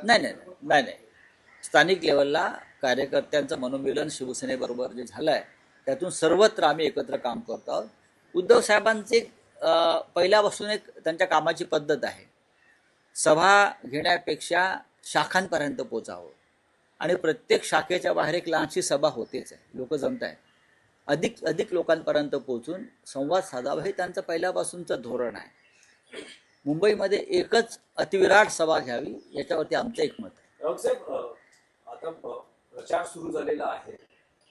नाही नाही नाही नाही स्थानिक लेवलला कार्यकर्त्यांचं मनोमिलन शिवसेनेबरोबर जे झालं आहे त्यातून सर्वत्र आम्ही एकत्र काम करतो आहोत. उद्धव साहेबांचे पहिल्यापासून एक त्यांच्या कामाची पद्धत आहे, सभा घेण्यापेक्षा शाखांपर्यंत पोचावं आणि प्रत्येक शाखेच्या बाहेर एक लहानशी सभा होतेच आहे. लोक जमत आहेत, अधिक अधिक लोकांपर्यंत पोहोचून संवाद साधावा हे त्यांचं पहिल्यापासूनचं धोरण आहे. मुंबईमध्ये एकच अतिविराट सभा घ्यावी याच्यावरती आमचं एकमत आहे. राऊत साहेब, आता प्रचार सुरू झालेला आहे,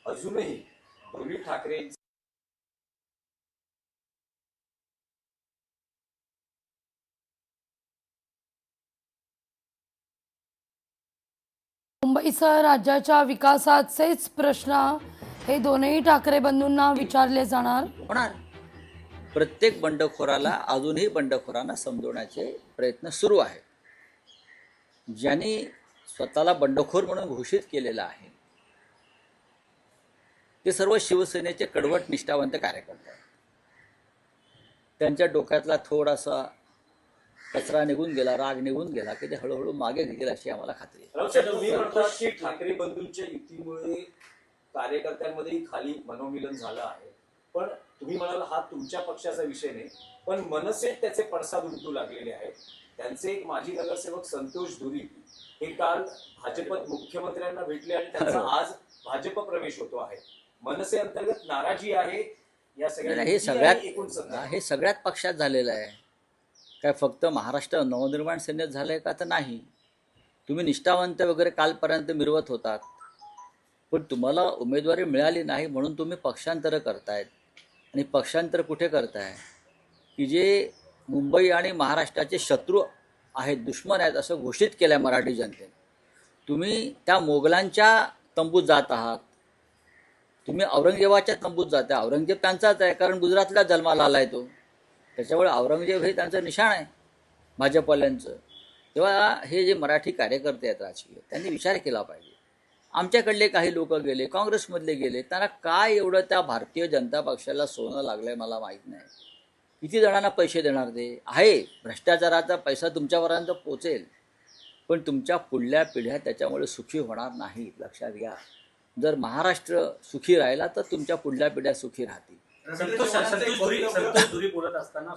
अजूनही दोन्ही ठाकरे मुंबईसह राज्याच्या विकासाचेच प्रश्न हे दोनही ठाकरे बंधूंना विचारले जाणार होणार. प्रत्येक बंडखोराला अजूनही बंडखोरांना समजवण्याचे प्रयत्न सुरू आहेत. ज्यांनी स्वतःला बंडखोर म्हणून घोषित केलेलं आहे ते सर्व शिवसेनेचे कडवट निष्ठावंत कार्यकर्ते आहेत. त्यांच्या डोक्यातला थोडासा कचरा निघून गेला, राग निघून गेला की ते हळूहळू मागे घेतील अशी आम्हाला खात्री आहे. तुम्ही म्हणतात की ठाकरे बंधूंच्या युतीमुळे कार्यकर्त्यांमध्येही खाली मनोमिलन झालं आहे, पण तुम्ही म्हणाल हा तुमच्या पक्षाचा विषय नाही, पण मनसे त्याचे पडसाद उमटू लागलेले आहेत. त्यांचे एक माजी नगरसेवक संतोष धुरी हे काल भाजपत मुख्यमंत्र्यांना भेटले आणि त्यांचा आज भाजप प्रवेश होतो आहे. मनसे अंतर्गत नाराजी आहे या सगळ्या हे सगळ्यात पक्षात झालेलं आहे. काय फक्त महाराष्ट्र नवनिर्माण सेनेत झालंय का? तर नाही. तुम्ही निष्ठावंत वगैरे कालपर्यंत मिरवत होतात, पण तुम्हाला उमेदवारी मिळाली नाही म्हणून तुम्ही पक्षांतर करतायत. आणि पक्षांतर कुठे करताय की जे मुंबई आणि महाराष्ट्राचे शत्रू आहेत, दुश्मन आहेत असं घोषित केलं आहे मराठी जनतेने. तुम्ही त्या मोगलांच्या तंबूत जात आहात, तुम्ही औरंगजेबाच्या तंबूत जाताय. औरंगजेब त्यांचाच आहे, कारण गुजरातला जन्माला आलाय तो, त्याच्यामुळे औरंगजेब हे त्यांचं निशाण आहे भाजपवाल्यांचं. तेव्हा हे जे मराठी कार्यकर्ते आहेत राजकीय, त्यांनी विचार केला पाहिजे. आमच्याकडले काही लोक गेले, काँग्रेसमधले गेले, त्यांना काय एवढं त्या भारतीय जनता पक्षाला सोनं लागलंय मला माहीत नाही. किती जणांना पैसे देणार ते आहे. भ्रष्टाचाराचा पैसा तुमच्यापर्यंत पोचेल, पण तुमच्या पुढल्या पिढ्या त्याच्यामुळे सुखी होणार नाहीत, लक्षात घ्या. जर महाराष्ट्र सुखी राहिला तर तुमच्या पुढल्या पिढ्या सुखी राहतील. संतोष धुरी बोलत असताना